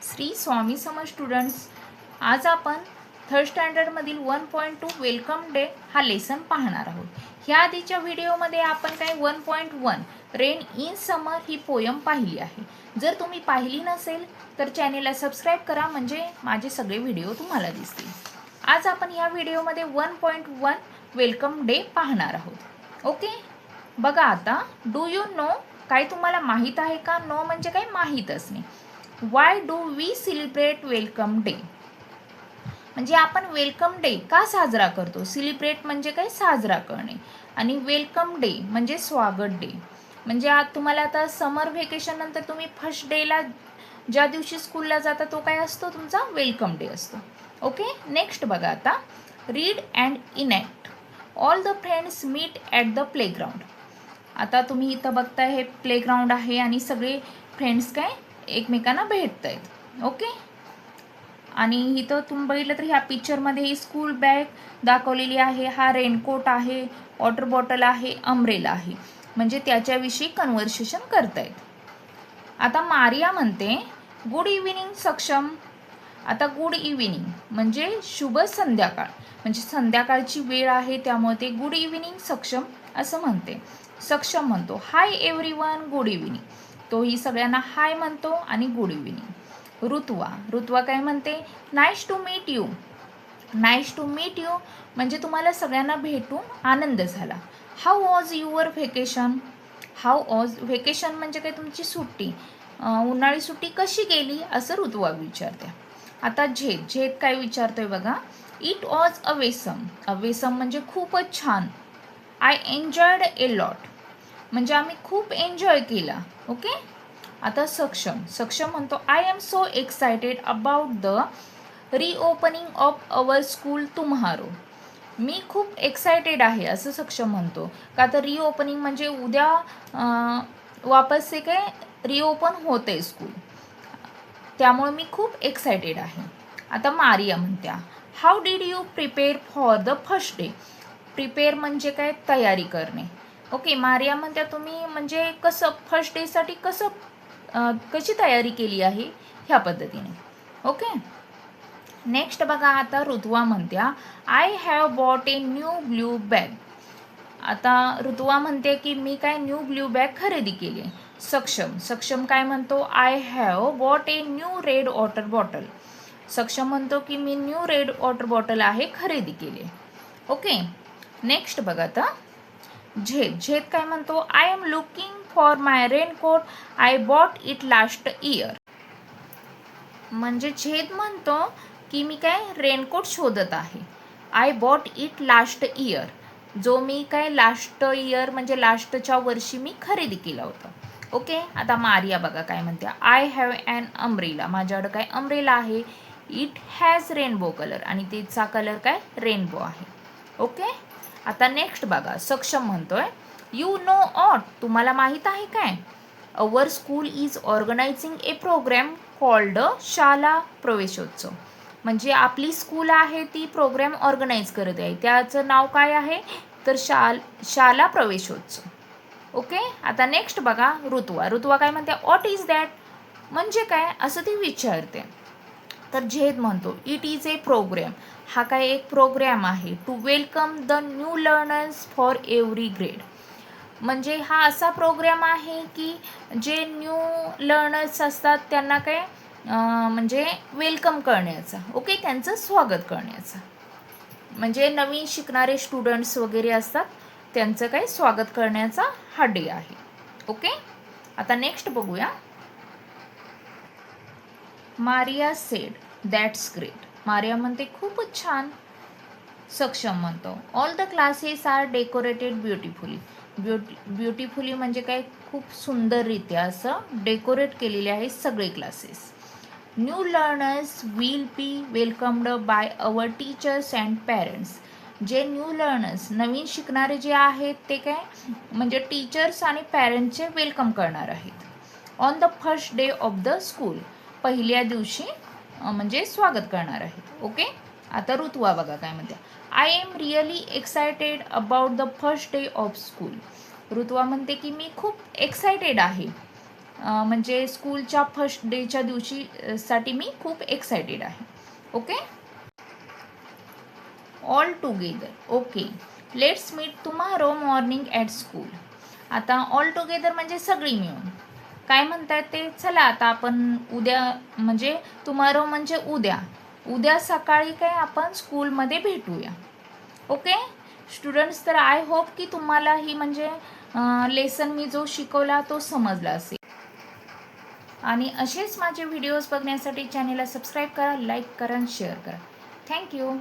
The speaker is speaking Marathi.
श्री स्वामी समर्थ स्टुडंट्स, आज आपण थर्ड स्टँडर्डमधील 1.2 वेलकम डे हा लेसन पाहणार आहोत. ह्या आधीच्या व्हिडिओमध्ये आपण काय 1.1 rain in summer he poem पाहिली आहे. जर तुम्ही पाहिली नसेल तर चॅनेलला सबस्क्राईब करा, म्हणजे माझे सगळे व्हिडिओ तुम्हाला दिसतील. आज आपण ह्या व्हिडिओमध्ये 1.1 वेलकम डे पाहणार आहोत. ओके, बघा आता, डू यू नो, काय तुम्हाला माहीत आहे का? नो म्हणजे काय माहीत असणे. Why do we celebrate welcome day, म्हणजे आपण वेलकम डे का साजरा करतो? सेलिब्रेट म्हणजे काय? साजरा करणे. आणि वेलकम डे म्हणजे स्वागत डे. म्हणजे आज तुम्हाला आता समर व्हेकेशन नंतर तुम्ही फर्स्ट डेला ज्या दिवशी स्कूलला जाता तो काय असतो? तुमचा वेलकम डे असतो. ओके, नेक्स्ट बघा आता, read and enact. All the friends meet at the playground. आता तुम्ही इथं बघताय हे प्लेग्राऊंड आहे आणि सगळे फ्रेंड्स काय एकमेकांना भेटत आहेत. ओके, आणि इथं तुम्ही बघितलं तर ह्या पिक्चरमध्ये ही स्कूल बॅग दाखवलेली आहे, हा रेनकोट आहे, वॉटर बॉटल आहे, अम्ब्रेला आहे, म्हणजे त्याच्याविषयी कन्व्हर्सेशन करतायत. आता मारिया म्हणते गुड इव्हिनिंग सक्षम. आता गुड इव्हिनिंग म्हणजे शुभ संध्याकाळ, म्हणजे संध्याकाळची वेळ आहे, त्यामुळे ते गुड इव्हिनिंग सक्षम असं म्हणते. सक्षम म्हणतो हाय एव्हरीवन, गुड इव्हिनिंग. तोही सगळ्यांना हाय म्हणतो आणि गुड इव्हिनिंग. ऋतुवा काय म्हणते? Nice to meet you. Nice to meet you म्हणजे तुम्हाला सगळ्यांना भेटून आनंद झाला. How was your vacation. How was vacation म्हणजे काय? तुमची सुट्टी, उन्हाळी सुट्टी कशी गेली असं ऋतुवा विचारते. आता झेद काय विचारतोय बघा, इट वॉज अवेसम. अवेसम म्हणजे खूपच छान. आय एन्जॉयड ए लॉट म्हणजे आम्ही खूप एन्जॉय केला. ओके, आता सक्षम म्हणतो I am so excited about the reopening of our school tomorrow. मी खूप एक्सायटेड आहे असं सक्षम म्हणतो. का तर रिओपनिंग म्हणजे उद्या वापस ते काय रिओपन होते स्कूल, त्यामुळे मी खूप एक्सायटेड आहे. आता मारिया म्हणत्या how did you prepare for the first day. Prepare म्हणजे काय? तयारी करणे. ओके, मारिया म्हणत्या तुम्ही म्हणजे कसं फर्स्ट डेसाठी कशी तयारी केली आहे ह्या पद्धतीने. ओके, नेक्स्ट बघा आता, ऋतुवा म्हणत्या I have bought a new blue bag. आता ऋतुवा म्हणते की मी काय न्यू ब्ल्यू बॅग खरेदी केली. सक्षम काय म्हणतो? I have bought a new red water bottle. Saksham म्हणतो की मी न्यू रेड वॉटर बॉटल आहे खरेदी केली. ओके, नेक्स्ट बघा आता, झेद काय म्हणतो? I am looking for my raincoat, I bought it last year. म्हणजे झेद म्हणतो की मी काय रेनकोट शोधत आहे. I bought it last year, जो मी काय लास्ट इयर म्हणजे लास्टच्या वर्षी मी खरेदी केला होता. ओके, आता मारिया बघा काय म्हणते, आय हॅव ॲन अम्ब्रेला. माझ्याकडे काय अम्ब्रेला आहे. इट हॅज रेनबो कलर आणि तिचा कलर काय रेनबो आहे. ओके, आता नेक्स्ट बघा, सक्षम म्हणतोय यू नो ऑट. तुम्हाला माहीत आहे काय? Our school is organising a program called Shala Praveshotsav. म्हणजे आपली स्कूल आहे ती प्रोग्राम ऑर्गनाईज करत आहे, त्याचं नाव काय आहे तर शाला प्रवेशोत्सव. ओके, आता नेक्स्ट बघा, ऋतुवा काय म्हणते? व्हॉट इज दॅट म्हणजे काय असं ती विचारते. तर झेद म्हणतो इट इज ए प्रोग्राम. हा काय एक प्रोग्राम आहे to welcome the new learners for every grade. म्हणजे हा असा प्रोग्राम आहे की जे न्यू लर्नर्स असतात त्यांना काय म्हणजे वेलकम करण्याचा. ओके, त्यांचं स्वागत करण्याचा, म्हणजे नवीन शिकणारे स्टुडंट्स वगैरे असतात त्यांचं काय स्वागत करण्याचा हा डे आहे. ओके, आता नेक्स्ट बघूया. Maria said that's great. Maria म्हणते खूपच छान. सक्षम म्हणतो all the classes are decorated beautifully. Beautifully म्हणजे काय खूप सुंदररित्या असं डेकोरेट केलेले आहे सगळे classes. New learners will be welcomed by our teachers and parents. जे न्यू लर्नर्स नवीन शिकणारे जे आहेत ते काय म्हणजे टीचर्स आणि पॅरेंट्सचे वेलकम करणार आहेत. On the first day of the school, पहिल्या दिवशी म्हणजे स्वागत करणार आहेत. ओके, आता ऋतुवा बघा काय म्हणते, I am really excited about the first day of school. Rutuva म्हणते की मी खूप एक्सायटेड आहे म्हणजे स्कूलच्या फर्स्ट डेच्या दिवशी साठी मी खूप एक्सायटेड आहे. Okay, all together. Okay, let's meet tomorrow morning at school. आता ऑल टुगेदर म्हणजे सगळी मिळून. काय म्हणतात ते, चला आता आपण उद्या म्हणजे टुमारो म्हणजे उद्या सकाळी काय आपण स्कूलमध्ये भेटूया. ओके स्टुडंट्स, तर आय होप की तुम्हाला ही म्हणजे लेसन मी जो शिकवला तो समजला असेल. आणि असेच माझे व्हिडिओज बघण्यासाठी चॅनेलला सबस्क्राईब करा, लाईक करा आणि शेअर करा. थँक्यू.